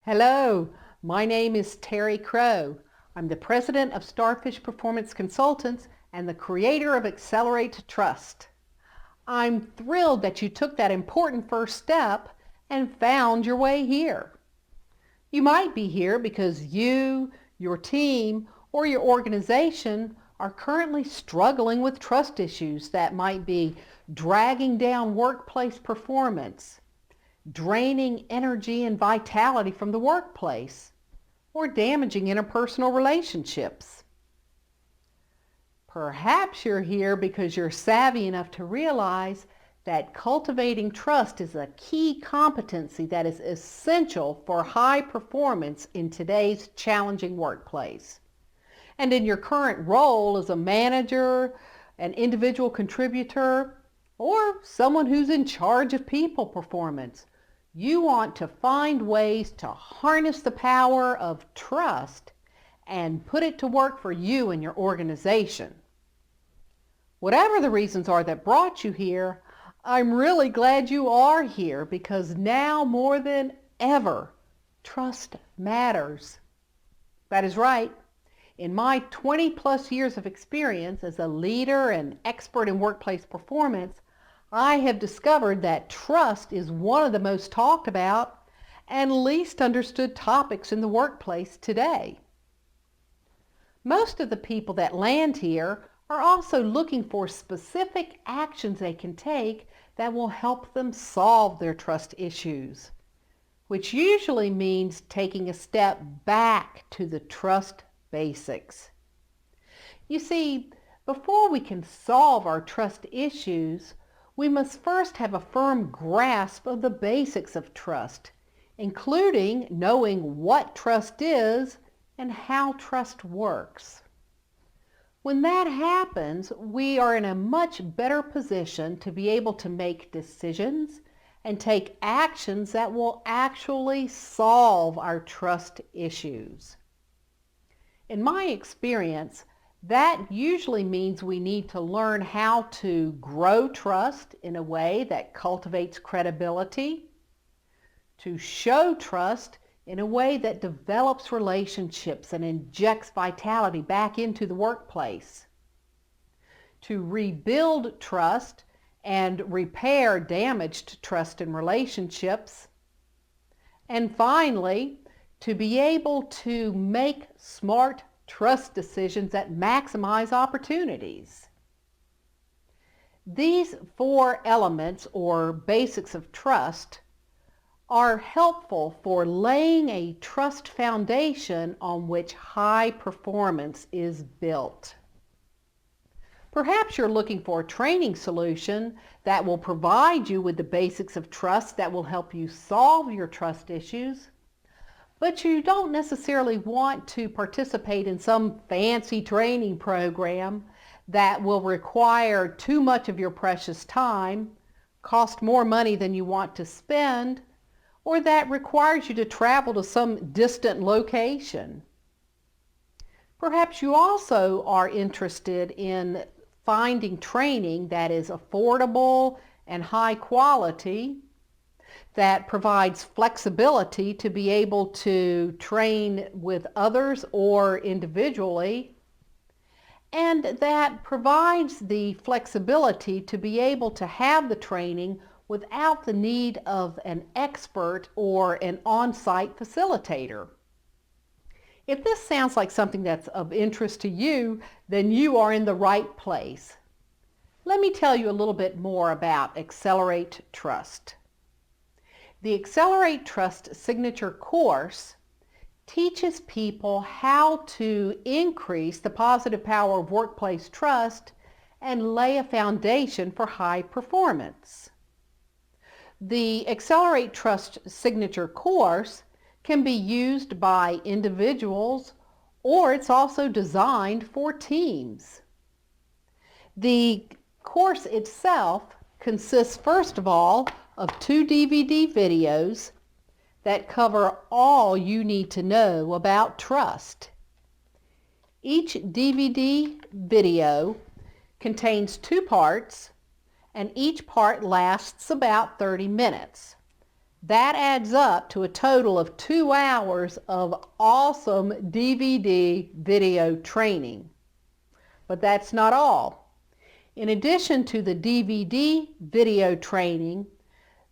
Hello, my name is Terry Crow. I'm the president of Starfish Performance Consultants and the creator of Accelerate Trust. I'm thrilled that you took that important first step and found your way here. You might be here because you, your team, or your organization are currently struggling with trust issues that might be dragging down workplace performance, draining energy and vitality from the workplace, or damaging interpersonal relationships. Perhaps you're here because you're savvy enough to realize that cultivating trust is a key competency that is essential for high performance in today's challenging workplace. And in your current role as a manager, an individual contributor, or someone who's in charge of people performance, you want to find ways to harness the power of trust and put it to work for you and your organization. Whatever the reasons are that brought you here, I'm really glad you are here because now more than ever, trust matters. That is right. In my 20 plus years of experience as a leader and expert in workplace performance, I have discovered that trust is one of the most talked about and least understood topics in the workplace today. Most of the people that land here are also looking for specific actions they can take that will help them solve their trust issues, which usually means taking a step back to the trust basics. You see, before we can solve our trust issues, we must first have a firm grasp of the basics of trust, including knowing what trust is and how trust works. When that happens, we are in a much better position to be able to make decisions and take actions that will actually solve our trust issues. In my experience, that usually means we need to learn how to grow trust in a way that cultivates credibility, to show trust in a way that develops relationships and injects vitality back into the workplace, to rebuild trust and repair damaged trust in relationships, and finally, to be able to make smart trust decisions that maximize opportunities. These four elements or basics of trust are helpful for laying a trust foundation on which high performance is built. Perhaps you're looking for a training solution that will provide you with the basics of trust that will help you solve your trust issues, but you don't necessarily want to participate in some fancy training program that will require too much of your precious time, cost more money than you want to spend, or that requires you to travel to some distant location. Perhaps you also are interested in finding training that is affordable and high quality, that provides flexibility to be able to train with others or individually, and that provides the flexibility to be able to have the training without the need of an expert or an on-site facilitator. If this sounds like something that's of interest to you, then you are in the right place. Let me tell you a little bit more about Accelerate Trust. The Accelerate Trust Signature course teaches people how to increase the positive power of workplace trust and lay a foundation for high performance. The Accelerate Trust Signature course can be used by individuals, or it's also designed for teams. The course itself consists, first of all, of 2 DVD videos that cover all you need to know about trust. Each DVD video contains 2 parts, and each part lasts about 30 minutes. That adds up to a total of 2 hours of awesome DVD video training. But that's not all. In addition to the DVD video training,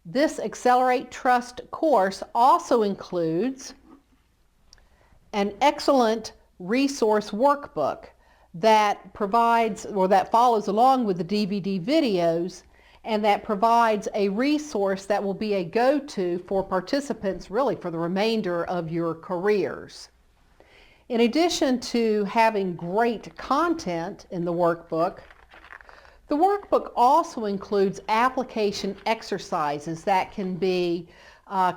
this Accelerate Trust course also includes an excellent resource workbook that provides, or that follows along with the DVD videos, and that provides a resource that will be a go-to for participants really for the remainder of your careers. In addition to having great content in the workbook also includes application exercises that can be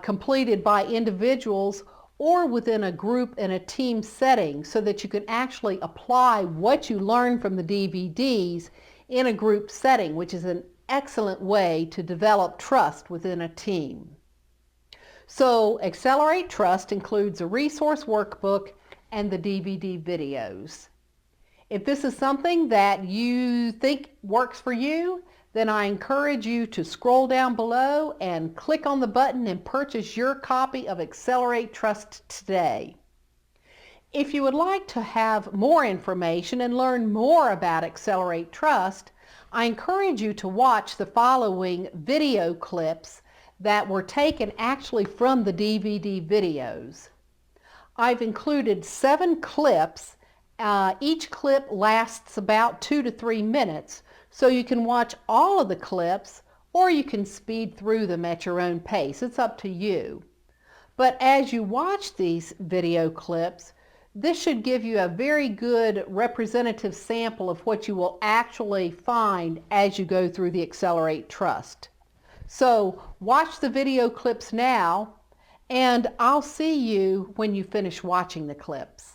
completed by individuals or within a group and a team setting so that you can actually apply what you learn from the DVDs in a group setting, which is an excellent way to develop trust within a team. So Accelerate Trust includes a resource workbook and the DVD videos. If this is something that you think works for you, then I encourage you to scroll down below and click on the button and purchase your copy of Accelerate Trust today. If you would like to have more information and learn more about Accelerate Trust, I encourage you to watch the following video clips that were taken actually from the DVD videos. I've included 7 clips. Each clip lasts about 2 to 3 minutes, so you can watch all of the clips or you can speed through them at your own pace. It's up to you. But as you watch these video clips, this should give you a very good representative sample of what you will actually find as you go through the Accelerate Trust. So watch the video clips now, and I'll see you when you finish watching the clips.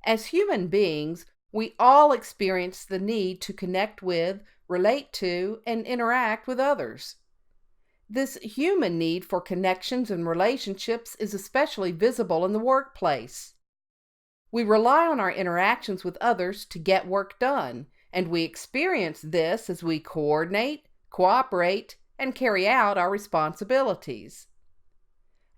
As human beings, we all experience the need to connect with, relate to, and interact with others. This human need for connections and relationships is especially visible in the workplace. We rely on our interactions with others to get work done, and we experience this as we coordinate, cooperate, and carry out our responsibilities.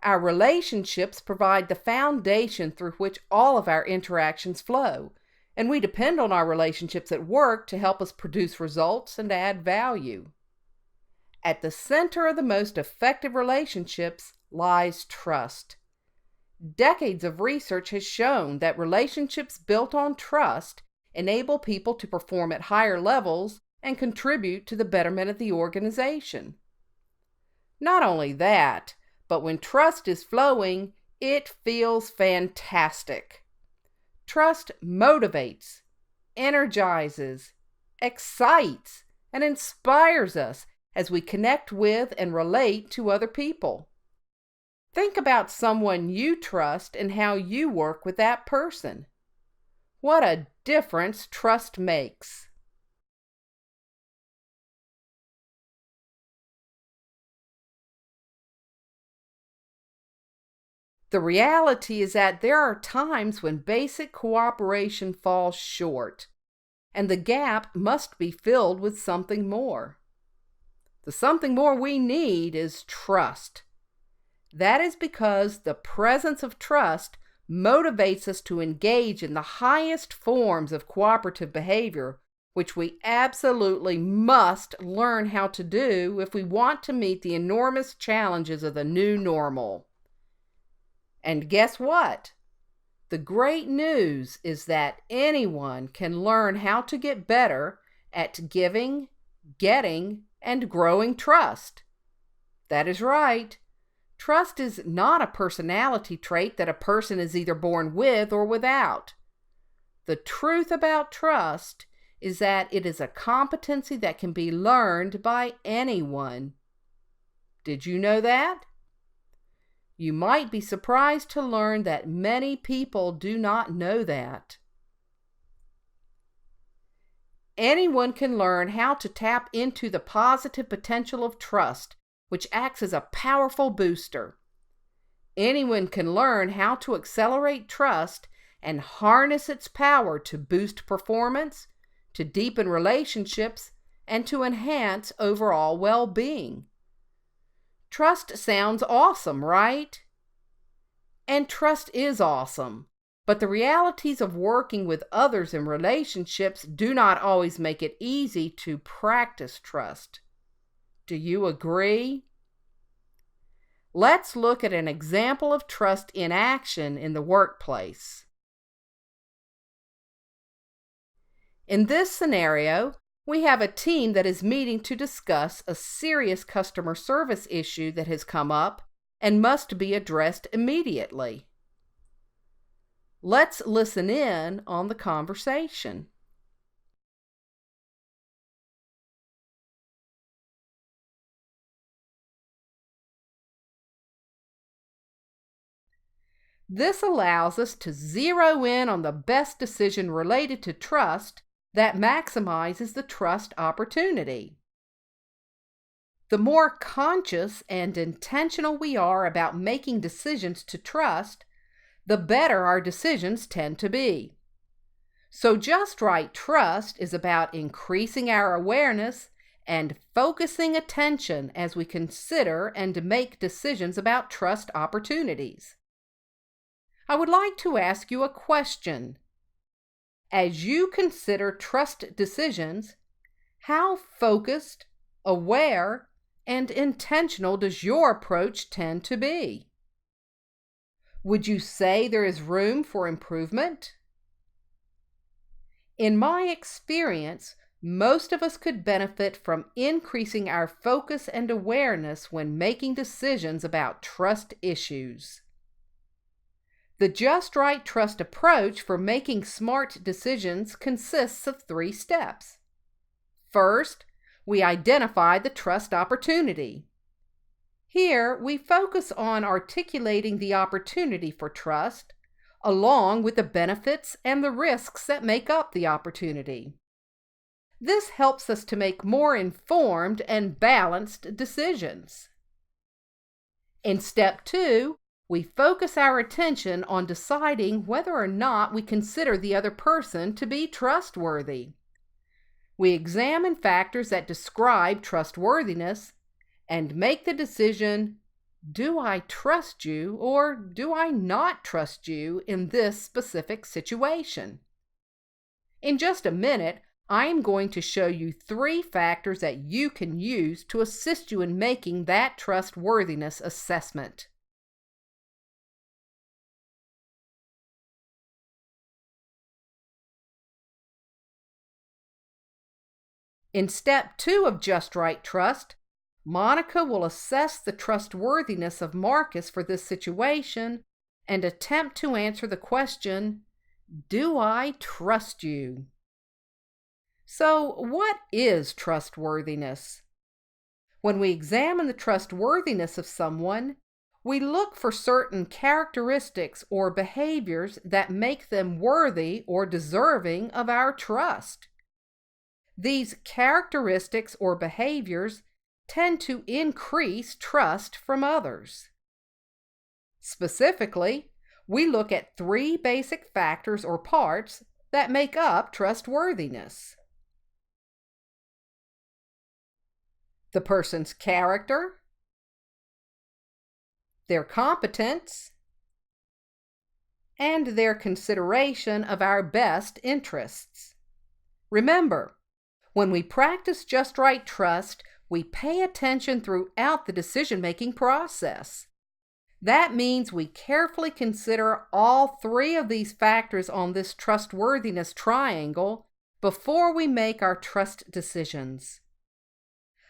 Our relationships provide the foundation through which all of our interactions flow, and we depend on our relationships at work to help us produce results and add value. At the center of the most effective relationships lies trust. Decades of research has shown that relationships built on trust enable people to perform at higher levels and contribute to the betterment of the organization. Not only that, but when trust is flowing, it feels fantastic. Trust motivates, energizes, excites, and inspires us as we connect with and relate to other people. Think about someone you trust and how you work with that person. What a difference trust makes. The reality is that there are times when basic cooperation falls short, and the gap must be filled with something more. The something more we need is trust. That is because the presence of trust motivates us to engage in the highest forms of cooperative behavior, which we absolutely must learn how to do if we want to meet the enormous challenges of the new normal. And guess what? The great news is that anyone can learn how to get better at giving, getting, and growing trust. That is right. Trust is not a personality trait that a person is either born with or without. The truth about trust is that it is a competency that can be learned by anyone. Did you know that? You might be surprised to learn that many people do not know that. Anyone can learn how to tap into the positive potential of trust, which acts as a powerful booster. Anyone can learn how to accelerate trust and harness its power to boost performance, to deepen relationships, and to enhance overall well-being. Trust sounds awesome, right? And trust is awesome. But the realities of working with others in relationships do not always make it easy to practice trust. Do you agree? Let's look at an example of trust in action in the workplace. In this scenario, we have a team that is meeting to discuss a serious customer service issue that has come up and must be addressed immediately. Let's listen in on the conversation. This allows us to zero in on the best decision related to trust that maximizes the trust opportunity. The more conscious and intentional we are about making decisions to trust, the better our decisions tend to be. So just right trust is about increasing our awareness and focusing attention as we consider and make decisions about trust opportunities. I would like to ask you a question. As you consider trust decisions, how focused, aware, and intentional does your approach tend to be? Would you say there is room for improvement? In my experience, most of us could benefit from increasing our focus and awareness when making decisions about trust issues. The Just Right Trust approach for making smart decisions consists of 3 steps. First, we identify the trust opportunity. Here, we focus on articulating the opportunity for trust, along with the benefits and the risks that make up the opportunity. This helps us to make more informed and balanced decisions. In step 2, we focus our attention on deciding whether or not we consider the other person to be trustworthy. We examine factors that describe trustworthiness and make the decision, do I trust you or do I not trust you in this specific situation? In just a minute, I am going to show you 3 factors that you can use to assist you in making that trustworthiness assessment. In step 2 of Just Right Trust, Monica will assess the trustworthiness of Marcus for this situation and attempt to answer the question, do I trust you? So, what is trustworthiness? When we examine the trustworthiness of someone, we look for certain characteristics or behaviors that make them worthy or deserving of our trust. These characteristics or behaviors tend to increase trust from others. Specifically, we look at 3 basic factors or parts that make up trustworthiness. The person's character, their competence, and their consideration of our best interests. Remember, when we practice Just Right Trust, we pay attention throughout the decision-making process. That means we carefully consider all 3 of these factors on this trustworthiness triangle before we make our trust decisions.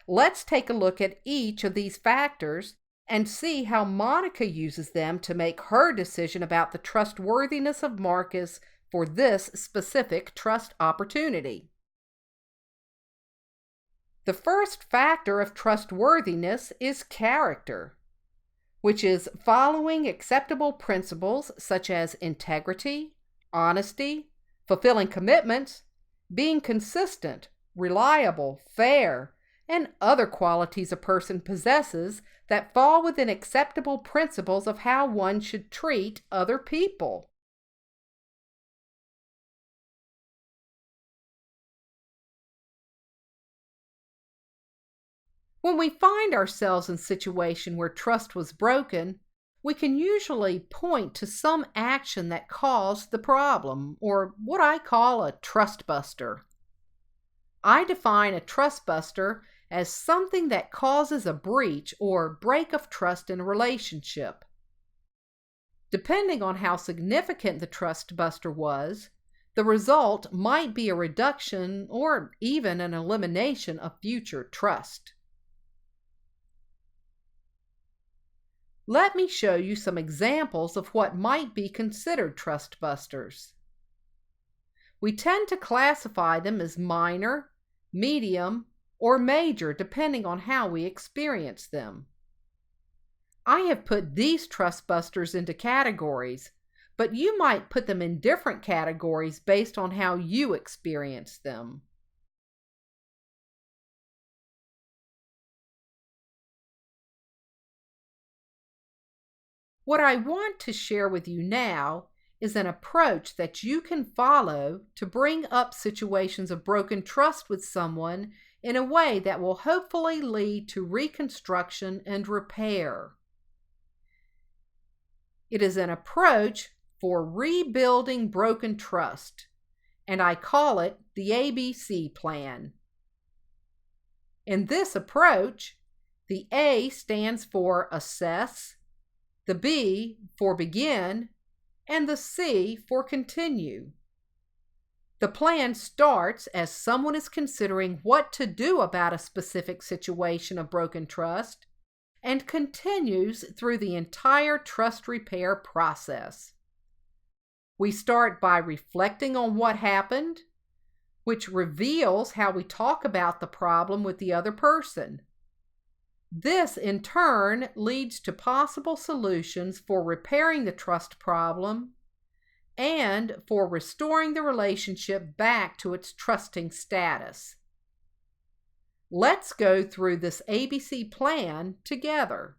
Let's take a look at each of these factors and see how Monica uses them to make her decision about the trustworthiness of Marcus for this specific trust opportunity. The first factor of trustworthiness is character, which is following acceptable principles such as integrity, honesty, fulfilling commitments, being consistent, reliable, fair, and other qualities a person possesses that fall within acceptable principles of how one should treat other people. When we find ourselves in a situation where trust was broken, we can usually point to some action that caused the problem, or what I call a trust buster. I define a trust buster as something that causes a breach or break of trust in a relationship. Depending on how significant the trust buster was, the result might be a reduction or even an elimination of future trust. Let me show you some examples of what might be considered trust busters. We tend to classify them as minor, medium, or major depending on how we experience them. I have put these trust busters into categories, but you might put them in different categories based on how you experience them. What I want to share with you now is an approach that you can follow to bring up situations of broken trust with someone in a way that will hopefully lead to reconstruction and repair. It is an approach for rebuilding broken trust, and I call it the ABC plan. In this approach, the A stands for assess, the B for begin, and the C for continue. The plan starts as someone is considering what to do about a specific situation of broken trust and continues through the entire trust repair process. We start by reflecting on what happened, which reveals how we talk about the problem with the other person. This, in turn, leads to possible solutions for repairing the trust problem and for restoring the relationship back to its trusting status. Let's go through this ABC plan together.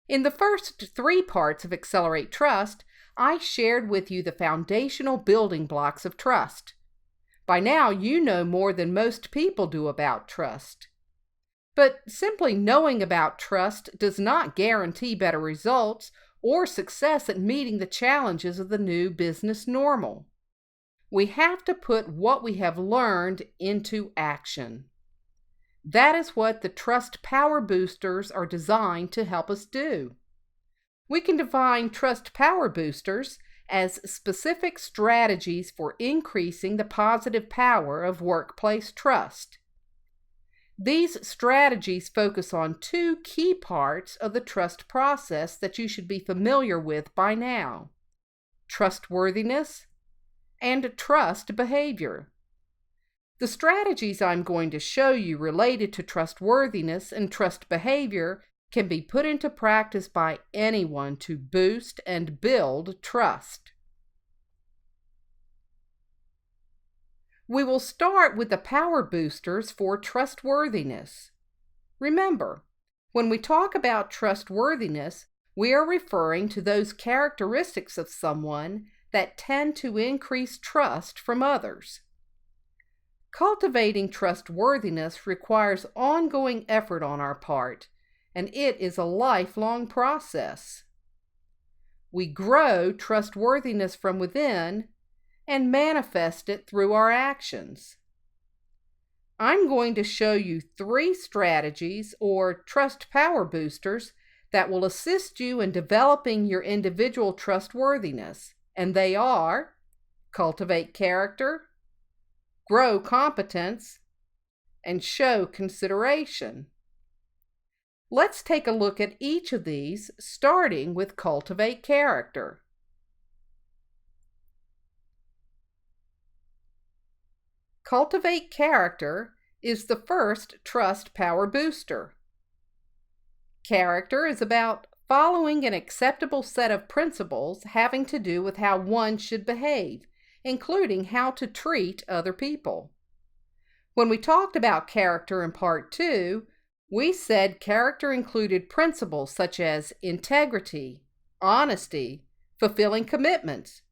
In the first 3 parts of Accelerate Trust, I shared with you the foundational building blocks of trust. By now, you know more than most people do about trust. But simply knowing about trust does not guarantee better results or success at meeting the challenges of the new business normal. We have to put what we have learned into action. That is what the Trust Power Boosters are designed to help us do. We can define Trust Power Boosters as specific strategies for increasing the positive power of workplace trust. These strategies focus on 2 key parts of the trust process that you should be familiar with by now: trustworthiness and trust behavior. The strategies I'm going to show you related to trustworthiness and trust behavior can be put into practice by anyone to boost and build trust. We will start with the power boosters for trustworthiness. Remember, when we talk about trustworthiness, we are referring to those characteristics of someone that tend to increase trust from others. Cultivating trustworthiness requires ongoing effort on our part, and it is a lifelong process. We grow trustworthiness from within and manifest it through our actions. I'm going to show you 3 strategies or trust power boosters that will assist you in developing your individual trustworthiness, and they are: cultivate character, grow competence, and show consideration. Let's take a look at each of these, starting with cultivate character. Cultivate Character is the first trust power booster. Character is about following an acceptable set of principles having to do with how one should behave, including how to treat other people. When we talked about character in part 2, we said character included principles such as integrity, honesty, fulfilling commitments,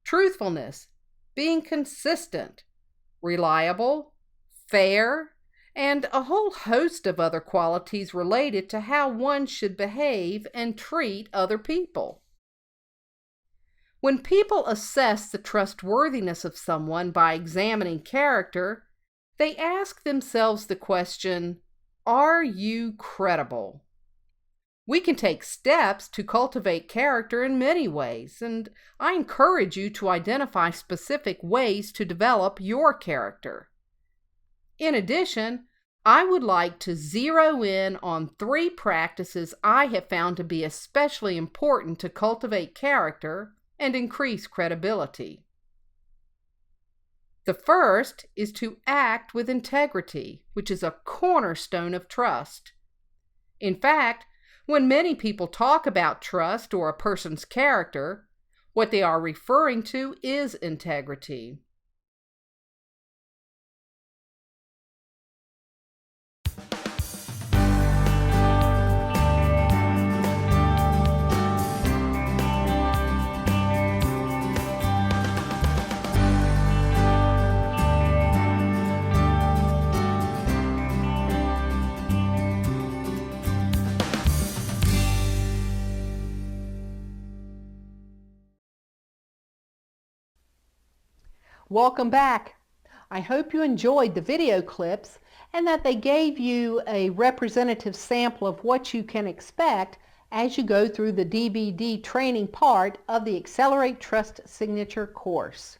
truthfulness, being consistent, reliable, fair, and a whole host of other qualities related to how one should behave and treat other people. When people assess the trustworthiness of someone by examining character, they ask themselves the question, are you credible? We can take steps to cultivate character in many ways, and I encourage you to identify specific ways to develop your character. In addition, I would like to zero in on 3 practices I have found to be especially important to cultivate character and increase credibility. The first is to act with integrity, which is a cornerstone of trust. In fact, when many people talk about trust or a person's character, what they are referring to is integrity. Welcome back. I hope you enjoyed the video clips and that they gave you a representative sample of what you can expect as you go through the DVD training part of the Accelerate Trust Signature course.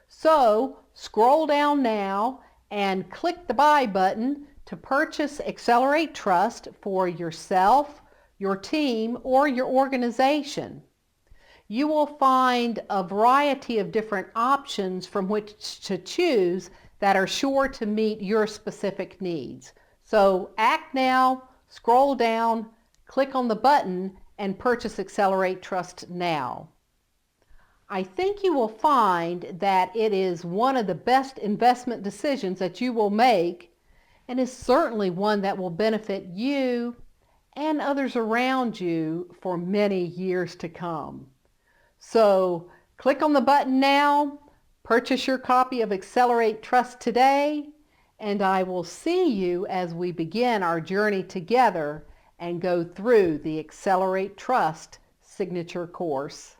So scroll down now and click the buy button to purchase Accelerate Trust for yourself, your team, or your organization. You will find a variety of different options from which to choose that are sure to meet your specific needs. So act now, scroll down, click on the button, and purchase Accelerate Trust now. I think you will find that it is one of the best investment decisions that you will make, and is certainly one that will benefit you and others around you for many years to come. So click on the button now, purchase your copy of Accelerate Trust today, and I will see you as we begin our journey together and go through the Accelerate Trust Signature course.